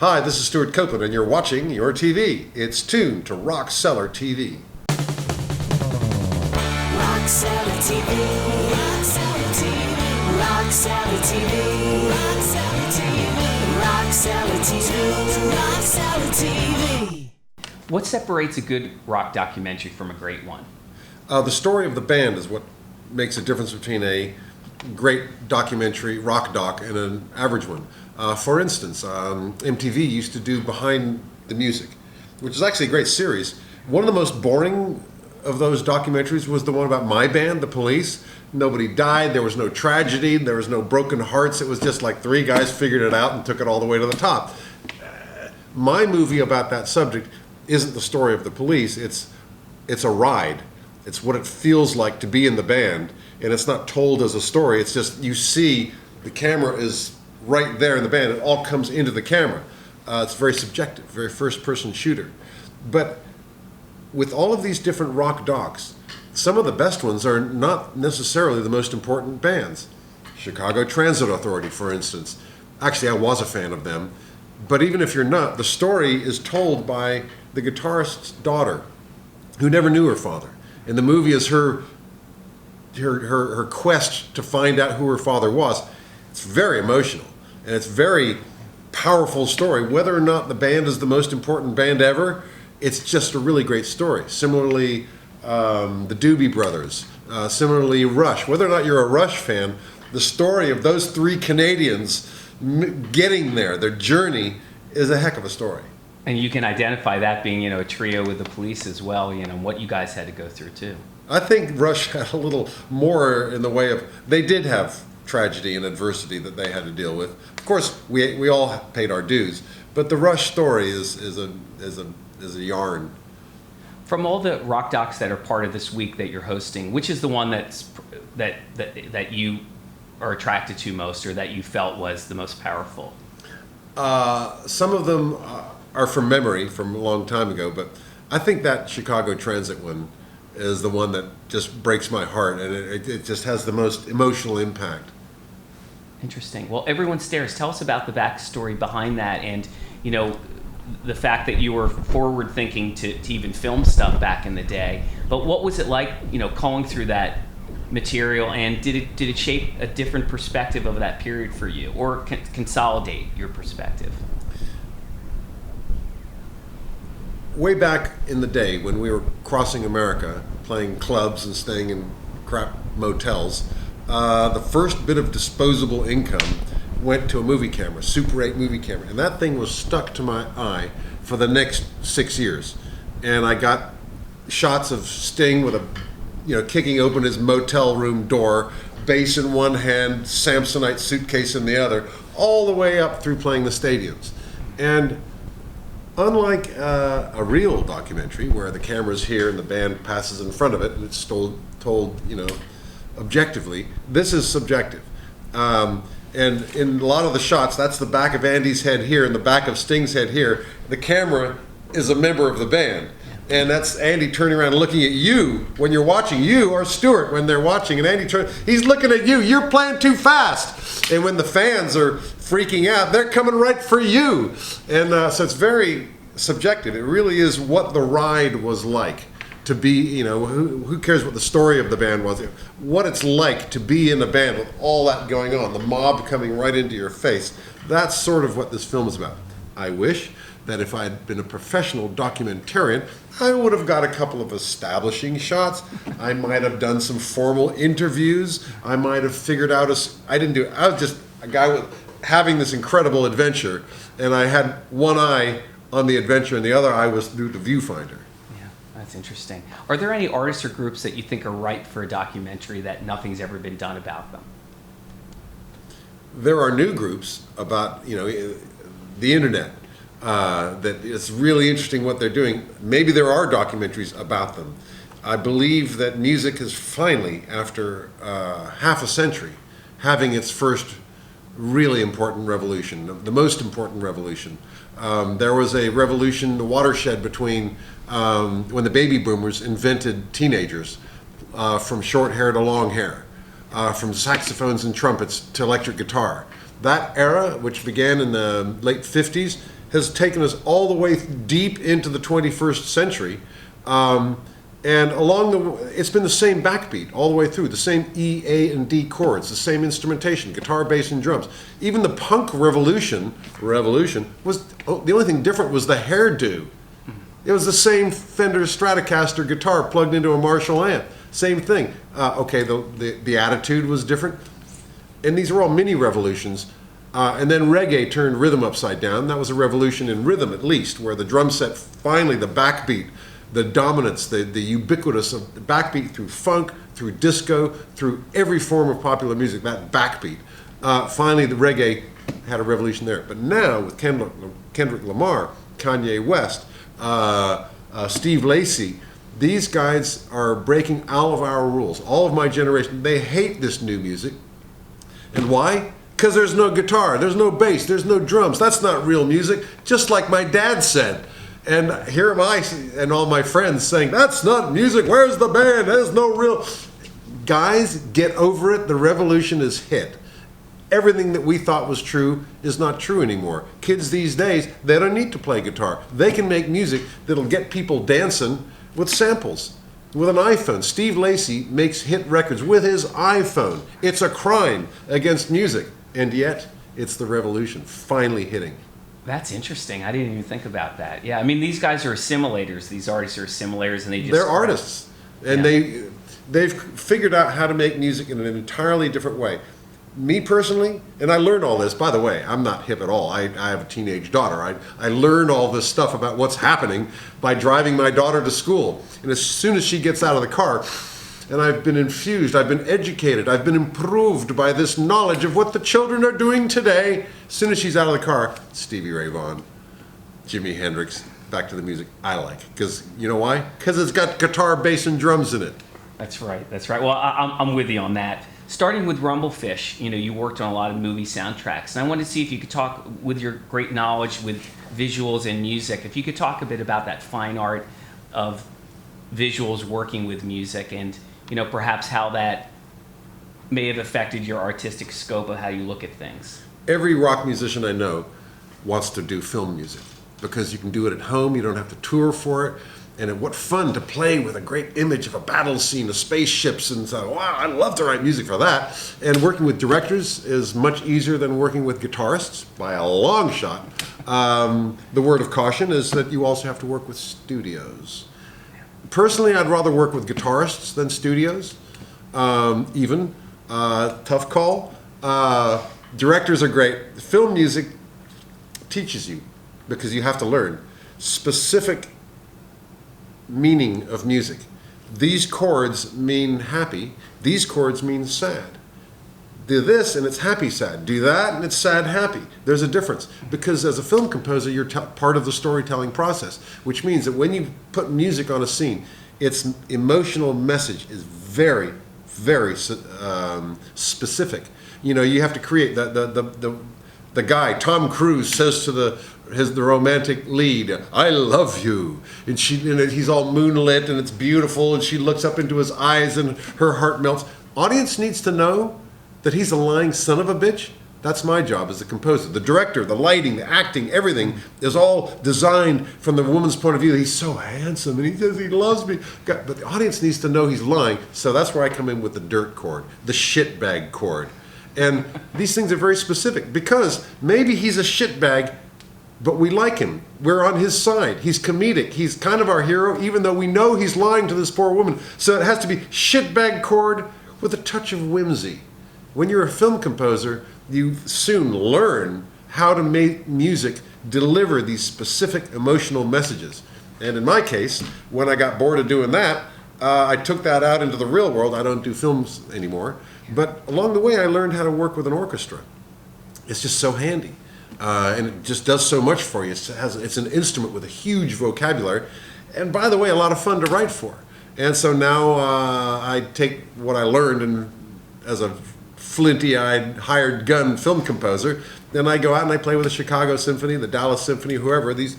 Hi, this is Stewart Copeland, and you're watching your TV. It's tuned to Rock Cellar TV. Rock Cellar TV. Rock Cellar TV. Rock Cellar TV. Rock Cellar TV. Rock Cellar TV. Rock Cellar TV. What separates a good rock documentary from a great one? The story of the band is what makes a difference between a great documentary, rock doc, and an average one. For instance, MTV used to do Behind the Music, which is actually a great series. One of the most boring of those documentaries was the one about my band, The Police. Nobody died, there was no tragedy, there was no broken hearts. It was just like three guys figured it out and took it all the way to the top. My movie about that subject isn't the story of The Police, it's a ride. It's what it feels like to be in the band, and it's not told as a story. It's just you see the camera is right there in the band. It all comes into the camera. It's very subjective, very first-person shooter. But with all of these different rock docs, some of the best ones are not necessarily the most important bands. Chicago Transit Authority, for instance. Actually, I was a fan of them. But even if you're not, the story is told by the guitarist's daughter, who never knew her father. And the movie is her quest to find out who her father was. It's very emotional, and it's a very powerful story. Whether or not the band is the most important band ever, it's just a really great story. Similarly, the Doobie Brothers, similarly Rush. Whether or not you're a Rush fan, the story of those three Canadians getting there, their journey, is a heck of a story. And you can identify that being, a trio with the Police as well, what you guys had to go through too. I think Rush had a little more in the way of, they did have tragedy and adversity that they had to deal with. Of course, we all paid our dues, but the Rush story is a yarn. From all the rock docs that are part of this week that you're hosting, which is the one that you are attracted to most, or that you felt was the most powerful? Some of them are from memory from a long time ago, but I think that Chicago Transit one is the one that just breaks my heart, and it just has the most emotional impact. Interesting. Well, Everyone Stares. Tell us about the backstory behind that, and the fact that you were forward thinking to even film stuff back in the day. But what was it like, calling through that material, and did it shape a different perspective of that period for you, or consolidate your perspective? Way back in the day when we were crossing America, playing clubs and staying in crap motels, the first bit of disposable income went to a movie camera, Super 8 movie camera, and that thing was stuck to my eye for the next 6 years. And I got shots of Sting with kicking open his motel room door, bass in one hand, Samsonite suitcase in the other, all the way up through playing the stadiums. And unlike a real documentary where the camera's here and the band passes in front of it and it's told objectively, this is subjective. And in a lot of the shots, that's the back of Andy's head here and the back of Sting's head here. The camera is a member of the band. And that's Andy turning around and looking at you when you're watching. You or Stewart when they're watching. And Andy he's looking at you. You're playing too fast. And when the fans are freaking out, they're coming right for you. And so it's very subjective. It really is what the ride was like to be, who cares what the story of the band was. What it's like to be in a band with all that going on, the mob coming right into your face. That's sort of what this film is about. I wish that if I had been a professional documentarian, I would have got a couple of establishing shots. I might have done some formal interviews. I might have figured out I was just a guy with having this incredible adventure, and I had one eye on the adventure and the other eye was through the viewfinder. Yeah, that's interesting. Are there any artists or groups that you think are ripe for a documentary that nothing's ever been done about them? There are new groups about, the internet. That it's really interesting what they're doing. Maybe there are documentaries about them. I believe that music is finally, after half a century, having its first really important revolution, the most important revolution. There was a revolution, the watershed between when the baby boomers invented teenagers, from short hair to long hair, from saxophones and trumpets to electric guitar. That era, which began in the late 50s, has taken us all the way deep into the 21st century. And it's been the same backbeat all the way through, the same E, A, and D chords, the same instrumentation, guitar, bass, and drums. Even the punk revolution was, the only thing different was the hairdo. It was the same Fender Stratocaster guitar plugged into a Marshall amp. Same thing. The attitude was different. And these were all mini revolutions. And then reggae turned rhythm upside down. That was a revolution in rhythm, at least, where the drum set, finally, the backbeat, the dominance, the ubiquitous of the backbeat through funk, through disco, through every form of popular music, that backbeat. Finally, the reggae had a revolution there. But now, with Kendrick Lamar, Kanye West, Steve Lacy, these guys are breaking all of our rules. All of my generation, they hate this new music. And why? Because there's no guitar, there's no bass, there's no drums. That's not real music, just like my dad said. And here am I and all my friends saying, that's not music, where's the band? There's no real... Guys, get over it, the revolution is hit. Everything that we thought was true is not true anymore. Kids these days, they don't need to play guitar. They can make music that'll get people dancing with samples, with an iPhone. Steve Lacy makes hit records with his iPhone. It's a crime against music, and yet it's the revolution finally hitting. That's interesting. I didn't even think about that. Yeah, I mean, these guys are assimilators. These artists are assimilators, and they're artists, and yeah. they've figured out how to make music in an entirely different way. Me personally, and I learned all this, by the way, I'm not hip at all. I have a teenage daughter. I learned all this stuff about what's happening by driving my daughter to school. And as soon as she gets out of the car, and I've been infused, I've been educated, I've been improved by this knowledge of what the children are doing today. As soon as she's out of the car, Stevie Ray Vaughan, Jimi Hendrix, back to the music I like. Because, you know why? Because it's got guitar, bass, and drums in it. That's right. Well, I'm with you on that. Starting with Rumblefish, you worked on a lot of movie soundtracks. And I wanted to see if you could talk, with your great knowledge with visuals and music, if you could talk a bit about that fine art of visuals working with music and, perhaps how that may have affected your artistic scope of how you look at things. Every rock musician I know wants to do film music because you can do it at home, you don't have to tour for it. And what fun to play with a great image of a battle scene of spaceships and so, wow, I love to write music for that. And working with directors is much easier than working with guitarists by a long shot. The word of caution is that you also have to work with studios. Personally, I'd rather work with guitarists than studios, even. Tough call. Directors are great. Film music teaches you, because you have to learn specific meaning of music. These chords mean happy. These chords mean sad. Do this and it's happy sad. Do that and it's sad happy. There's a difference, because as a film composer, you're part of the storytelling process, which means that when you put music on a scene, its emotional message is very, very specific. You have to create the guy, Tom Cruise, says to the romantic lead, "I love you," and he's all moonlit and it's beautiful, and she looks up into his eyes and her heart melts. Audience needs to know that he's a lying son of a bitch. That's my job as a composer. The director, the lighting, the acting, everything is all designed from the woman's point of view. He's so handsome and he says he loves me. But the audience needs to know he's lying. So that's where I come in with the dirt chord, the shitbag chord. And these things are very specific, because maybe he's a shitbag, but we like him. We're on his side. He's comedic. He's kind of our hero, even though we know he's lying to this poor woman. So it has to be shitbag chord with a touch of whimsy. When you're a film composer, you soon learn how to make music deliver these specific emotional messages. And in my case, when I got bored of doing that, I took that out into the real world. I don't do films anymore. But along the way, I learned how to work with an orchestra. It's just so handy. And it just does so much for you. It's an instrument with a huge vocabulary. And by the way, a lot of fun to write for. And so now I take what I learned as a flinty-eyed hired gun film composer, then I go out and I play with the Chicago Symphony, the Dallas Symphony, whoever, these,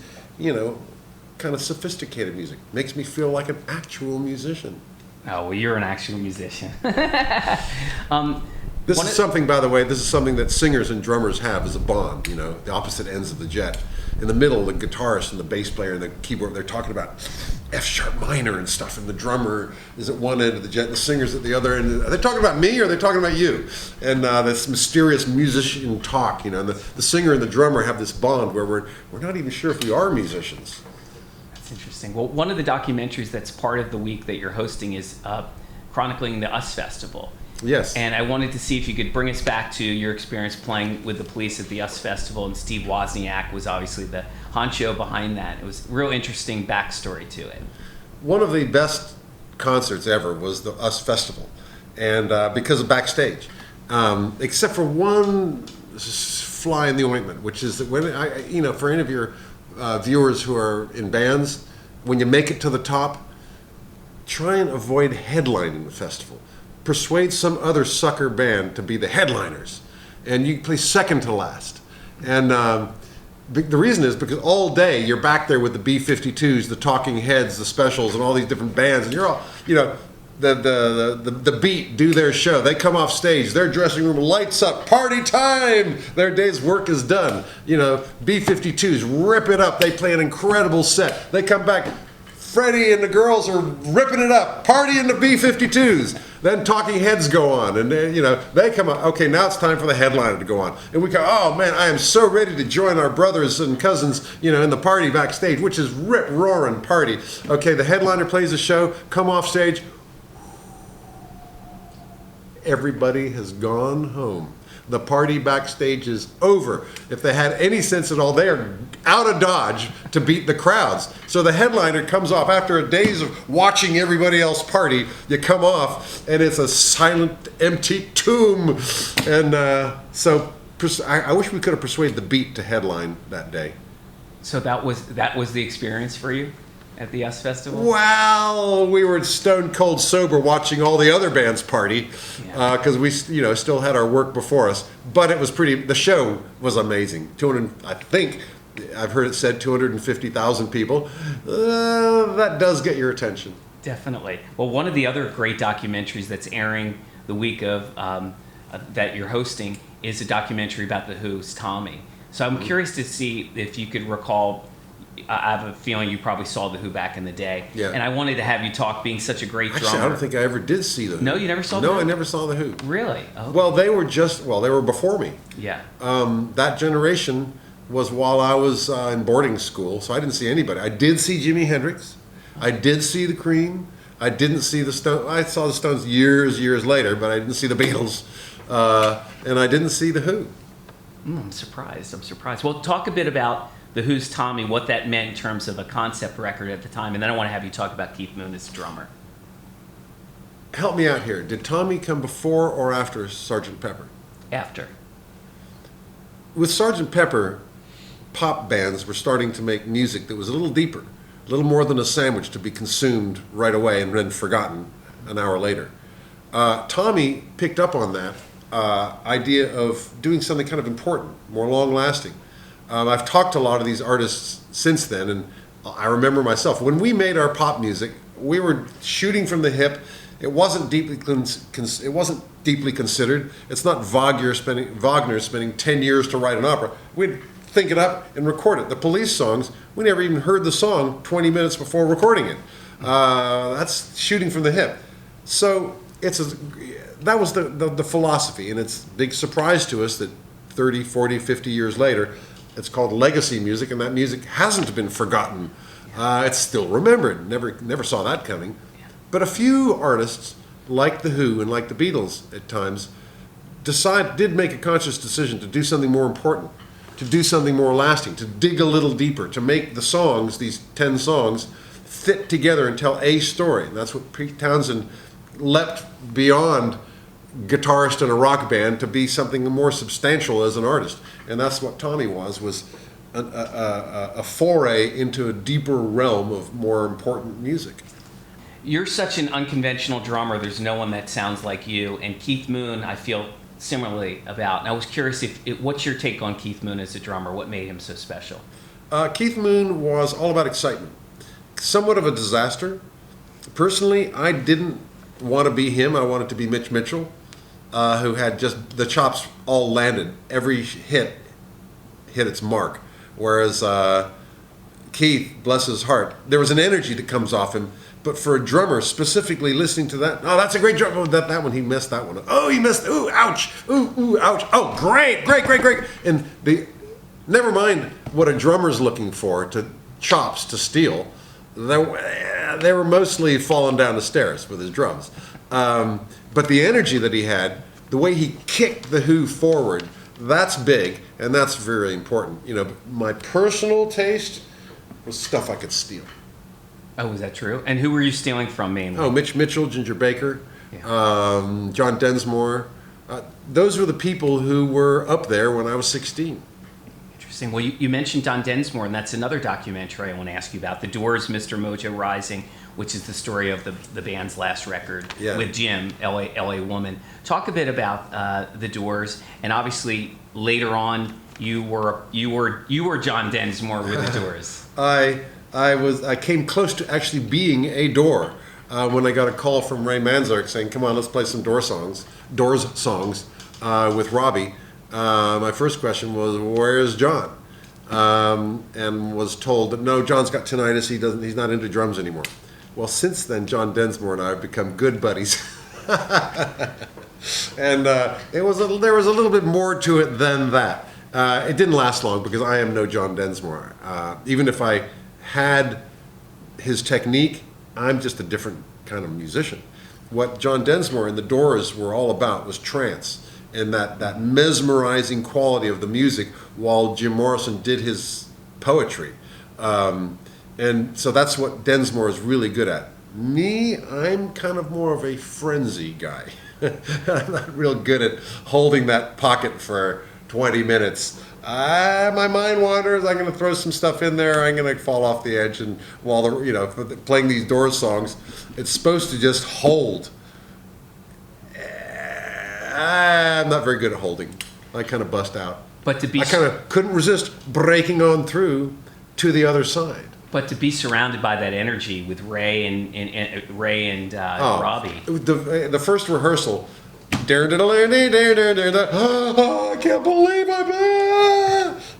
kind of sophisticated music. Makes me feel like an actual musician. Oh, well, you're an actual musician. This is something, by the way, this is something that singers and drummers have as a bond, you know, the opposite ends of the jet. In the middle, the guitarist and the bass player and the keyboard, they're talking about F-sharp minor and stuff, and the drummer is at one end of the jet, and the singer's at the other end. Are they talking about me or are they talking about you? And this mysterious musician talk, you know, and the singer and the drummer have this bond where we're not even sure if we are musicians. That's interesting. Well, one of the documentaries that's part of the week that you're hosting is chronicling the US Festival. Yes. And I wanted to see if you could bring us back to your experience playing with the Police at the US Festival, and Steve Wozniak was obviously the honcho behind that. It was a real interesting backstory to it. One of the best concerts ever was the US Festival, and because of backstage, except for one fly in the ointment, which is that when for any of your viewers who are in bands, when you make it to the top, try and avoid headlining the festival. Persuade some other sucker band to be the headliners, and you play second to last. And the reason is because all day you're back there with the B-52s, the Talking Heads, the Specials, and all these different bands, and you're all, you know, the Beat do their show. They come off stage, their dressing room lights up, party time. Their day's work is done. You know, B-52s rip it up. They play an incredible set. They come back. Freddie and the girls are ripping it up, party in the B-52s. Then Talking Heads go on, and they come up. Okay, now it's time for the headliner to go on, and we go, oh man, I am so ready to join our brothers and cousins, in the party backstage, which is rip roaring party. Okay, the headliner plays a show, come off stage. Everybody has gone home. The party backstage is over. If they had any sense at all, they are out of Dodge to beat the crowds. So the headliner comes off after a days of watching everybody else party. You come off, and it's a silent, empty tomb. And so I wish we could have persuaded the Beat to headline that day. So that was the experience for you at the US Festival? Well, we were stone cold sober watching all the other bands party because we, still had our work before us. But it was the show was amazing. I think I've heard it said 250,000 people. That does get your attention. Definitely. Well, one of the other great documentaries that's airing the week of that you're hosting is a documentary about the Who's Tommy. So I'm curious to see if you could recall. I have a feeling you probably saw The Who back in the day. Yeah. And I wanted to have you talk, being such a great drummer. Actually, I don't think I ever did see The Who. No, you never saw The Who? No, I never saw The Who. Really? Oh. Well, they were before me. Yeah. That generation was while I was in boarding school, so I didn't see anybody. I did see Jimi Hendrix. I did see the Cream. I didn't see the Stones. I saw the Stones years later, but I didn't see the Beatles. And I didn't see The Who. I'm surprised. Well, talk a bit about The Who's Tommy, what that meant in terms of a concept record at the time, and then I want to have you talk about Keith Moon as drummer. Help me out here. Did Tommy come before or after Sgt. Pepper? After. With Sgt. Pepper, pop bands were starting to make music that was a little deeper, a little more than a sandwich to be consumed right away and then forgotten an hour later. Tommy picked up on that idea of doing something kind of important, more long-lasting. I've talked to a lot of these artists since then, and I remember myself, when we made our pop music, we were shooting from the hip. It wasn't deeply considered. It's not Wagner spending 10 years to write an opera. We'd think it up and record it. The Police songs, we never even heard the song 20 minutes before recording it. That's shooting from the hip. So that was the philosophy, and it's a big surprise to us that 30, 40, 50 years later, it's called legacy music, and that music hasn't been forgotten. It's still remembered. Never saw that coming. But a few artists, like The Who and like the Beatles at times, did make a conscious decision to do something more important, to do something more lasting, to dig a little deeper, to make the songs, these 10 songs, fit together and tell a story. And that's what Pete Townsend leapt beyond guitarist in a rock band to be something more substantial as an artist. And that's what Tommy was a foray into a deeper realm of more important music. You're such an unconventional drummer. There's no one that sounds like you. And Keith Moon, I feel similarly about. And I was curious, what's your take on Keith Moon as a drummer? What made him so special? Keith Moon was all about excitement. Somewhat of a disaster. Personally, I didn't want to be him. I wanted to be Mitch Mitchell. who had just the chops all landed. Every hit its mark. Whereas Keith, bless his heart, there was an energy that comes off him. But for a drummer, specifically listening to that, oh, that's a great drum. Oh, that one, he missed that one. Oh, he missed. Ooh, ouch. Ooh, ouch. Oh, great. And never mind what a drummer's looking for to chops to steal. They were mostly falling down the stairs with his drums. But the energy that he had, the way he kicked the Who forward, that's big, and that's very important. My personal taste was stuff I could steal. Oh, is that true? And who were you stealing from mainly? Oh, Mitch Mitchell, Ginger Baker, John Densmore. Those were the people who were up there when I was 16. Interesting. Well, you mentioned John Densmore, and that's another documentary I want to ask you about. The Doors' Mr. Mojo Rising, which is the story of the band's last record with Jim, L.A. Woman. Talk a bit about the Doors, and obviously later on you were John Densmore with the Doors. I came close to actually being a Door when I got a call from Ray Manzarek saying, "Come on, let's play some Doors songs with Robbie." My first question was, "Where's John?" And was told that no, John's got tinnitus. He's not into drums anymore. Well, since then, John Densmore and I have become good buddies, and there was a little bit more to it than that. It didn't last long because I am no John Densmore. Even if I had his technique, I'm just a different kind of musician. What John Densmore and the Doors were all about was trance and that mesmerizing quality of the music while Jim Morrison did his poetry. And so that's what Densmore is really good at. Me, I'm kind of more of a frenzy guy. I'm not real good at holding that pocket for 20 minutes. My mind wanders. I'm going to throw some stuff in there. I'm going to fall off the edge. And while playing these Doors songs, it's supposed to just hold. I'm not very good at holding. I kind of bust out. But I kind of couldn't resist breaking on through to the other side. But to be surrounded by that energy with Ray and Robbie. The first rehearsal. Oh, I can't believe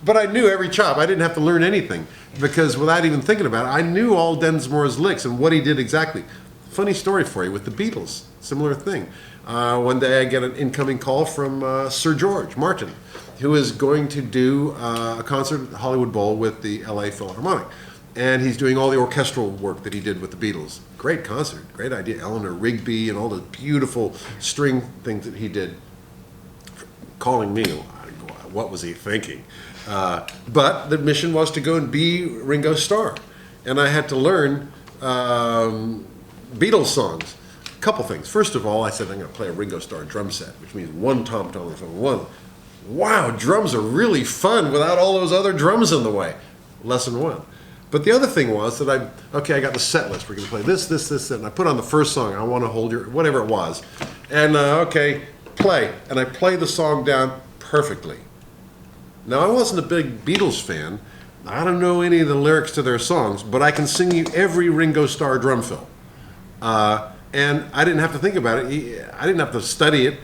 but I knew every chop. I didn't have to learn anything because without even thinking about it, I knew all Densmore's licks and what he did exactly. Funny story for you with the Beatles. Similar thing. One day I get an incoming call from Sir George Martin, who is going to do a concert at the Hollywood Bowl with the LA Philharmonic. And he's doing all the orchestral work that he did with the Beatles. Great concert, great idea. Eleanor Rigby and all the beautiful string things that he did. Calling me, what was he thinking? But the mission was to go and be Ringo Starr. And I had to learn Beatles songs. A couple things. First of all, I said I'm going to play a Ringo Starr drum set, which means one tom-tom and one. Wow, drums are really fun without all those other drums in the way. Lesson one. But the other thing was that I got the set list. We're going to play this, and I put on the first song, I Want to Hold Your, whatever it was. And, play. And I played the song down perfectly. Now, I wasn't a big Beatles fan. I don't know any of the lyrics to their songs, but I can sing you every Ringo Starr drum fill. And I didn't have to think about it. I didn't have to study it.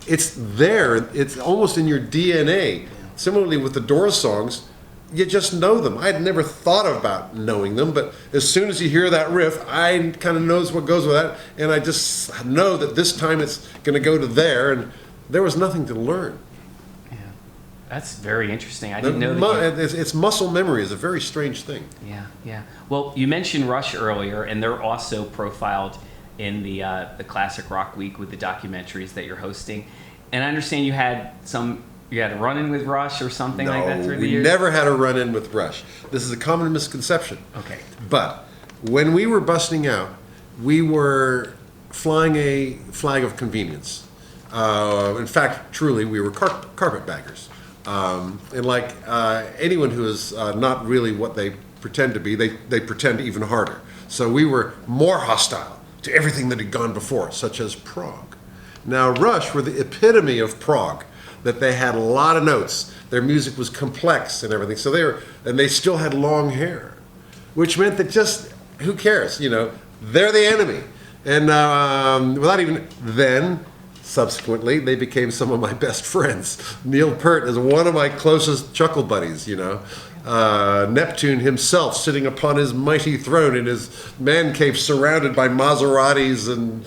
It's there. It's almost in your DNA. Similarly with the Doors songs, you just know them. I had never thought about knowing them, but as soon as you hear that riff, I kind of knows what goes with that, and I just know that this time it's going to go to there, and there was nothing to learn. Yeah, that's very interesting. I didn't know that. It's muscle memory is a very strange thing. Yeah. Well, you mentioned Rush earlier, and they're also profiled in the Classic Rock Week with the documentaries that you're hosting, and I understand you had a run-in with Rush or something like that through the years? We never had a run-in with Rush. This is a common misconception. Okay. But when we were busting out, we were flying a flag of convenience. In fact, truly, we were carpetbaggers. And like anyone who is not really what they pretend to be, they pretend even harder. So we were more hostile to everything that had gone before, such as prog. Now, Rush were the epitome of prog. That they had a lot of notes. Their music was complex and everything. So they still had long hair, which meant that just, who cares? They're the enemy. And without even then, Subsequently, they became some of my best friends. Neil Peart is one of my closest chuckle buddies, you know. Neptune himself sitting upon his mighty throne in his man cave surrounded by Maseratis and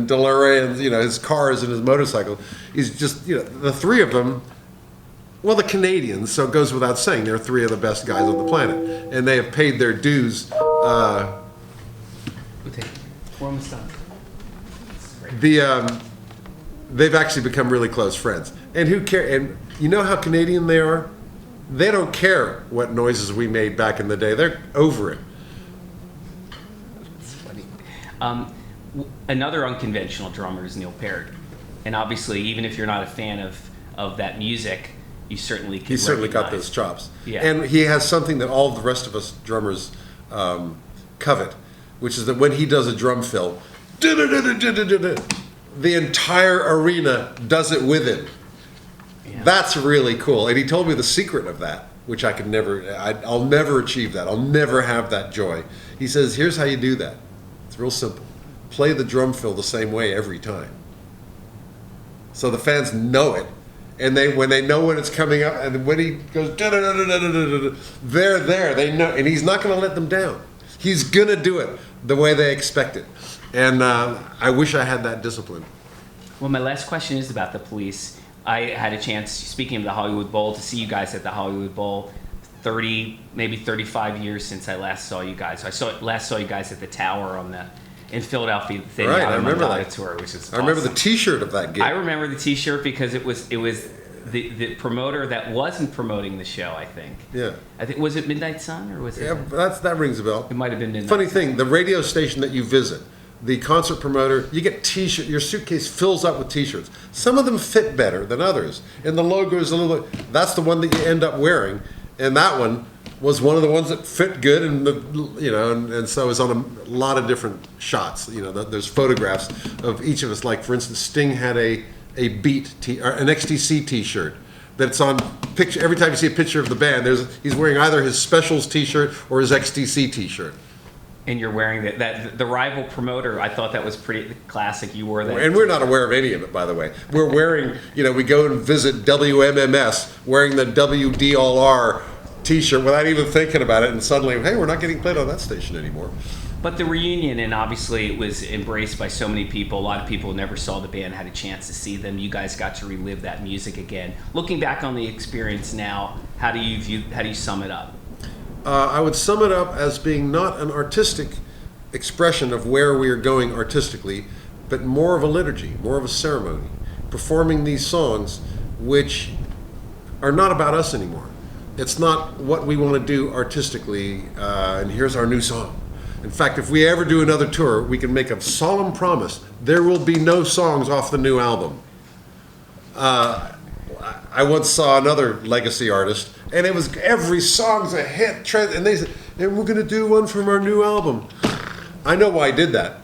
DeLoreans, you know, his cars and his motorcycle. He's just, you know, the three of them, well, the Canadians, so it goes without saying, they're three of the best guys on the planet. And they have paid their dues. We'll take it. We're almost done. They've actually become really close friends. And who care? And you know how Canadian they are? They don't care what noises we made back in the day. They're over it. It's funny. Another unconventional drummer is Neil Peart. And obviously, even if you're not a fan of that music, you certainly can He's certainly got recognize- those chops. Yeah. And he has something that all the rest of us drummers covet, which is that when he does a drum fill, the entire arena does it with him. Yeah. That's really cool. And he told me the secret of that, which I'll never achieve that. I'll never have that joy. He says, here's how you do that. It's real simple. Play the drum fill the same way every time. So the fans know it. And when they know when it's coming up, and when he goes, they're there. They know, and he's not going to let them down. He's going to do it the way they expect it. And I wish I had that discipline. Well, my last question is about the Police. I had a chance, speaking of the Hollywood Bowl, to see you guys at the Hollywood Bowl 30, maybe 35 years since I last saw you guys. Last saw you guys at the Tower in Philadelphia, the Right, I remember that. tour, which is I remember awesome. the T-shirt of that gig. I remember the T-shirt because it was the promoter that wasn't promoting the show. I think. Yeah. I think was it Midnight Sun or was it? Yeah, that rings a bell. It might have been Midnight. Funny Sun. thing, the radio station that you visit, the concert promoter, you get T-shirt. Your suitcase fills up with T-shirts. Some of them fit better than others, and the logo is a little. That's the one that you end up wearing, and that one was one of the ones that fit good, and and so it's on a lot of different shots. You know, there's photographs of each of us. Like for instance, Sting had a Beat or an XTC T-shirt. That's on picture. Every time you see a picture of the band, he's wearing either his Specials T-shirt or his XTC T-shirt. And you're wearing that the rival promoter. I thought that was pretty classic. You wore that. And we're not aware of any of it, by the way. We're wearing, we go and visit WMMS wearing the WDLR T-shirt without even thinking about it, and suddenly, hey, we're not getting played on that station anymore. But the reunion, and obviously it was embraced by so many people. A lot of people who never saw the band had a chance to see them. You guys got to relive that music again. Looking back on the experience now, how do you sum it up? I would sum it up as being not an artistic expression of where we are going artistically, but more of a liturgy, more of a ceremony, performing these songs which are not about us anymore. It's not what we want to do artistically, and here's our new song. In fact, if we ever do another tour, we can make a solemn promise. There will be no songs off the new album. I once saw another legacy artist, and it was every song's a hit. And they said, and we're going to do one from our new album. I know why I did that.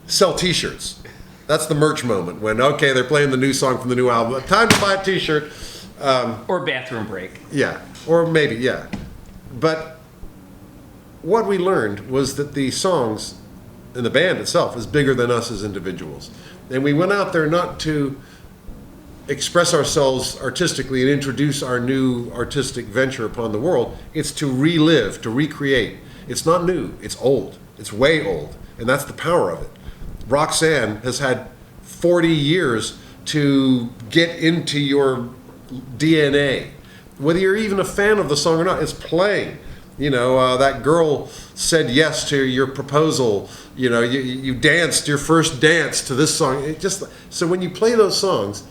Sell T-shirts. That's the merch moment when, okay, they're playing the new song from the new album. Time to buy a T-shirt. Or bathroom break. Yeah, or maybe, yeah. But what we learned was that the songs and the band itself is bigger than us as individuals. And we went out there not to express ourselves artistically and introduce our new artistic venture upon the world. It's to relive, to recreate. It's not new, it's old. It's way old. And that's the power of it. Roxanne has had 40 years to get into your DNA. Whether you're even a fan of the song or not, it's playing. That girl said yes to your proposal. You danced your first dance to this song. So when you play those songs,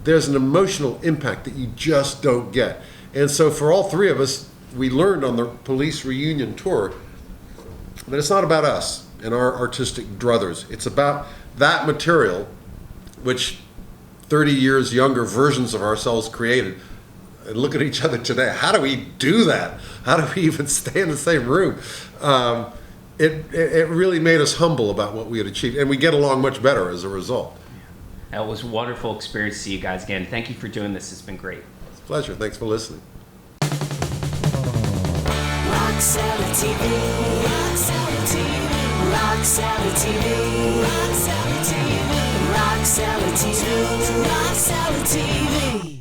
there's an emotional impact that you just don't get. And so for all three of us, we learned on the Police reunion tour that it's not about us and our artistic druthers. It's about that material which 30 years younger versions of ourselves created. And look at each other today. How do we do that? How do we even stay in the same room? It really made us humble about what we had achieved, and we get along much better as a result. It was a wonderful experience to see you guys again. Thank you for doing this. It's been great. It's a pleasure. Thanks for listening. Rock Salad TV. Rock Salad TV. Rock Salad TV. Rock Salad TV. Rock Salad TV. Rock Salad TV.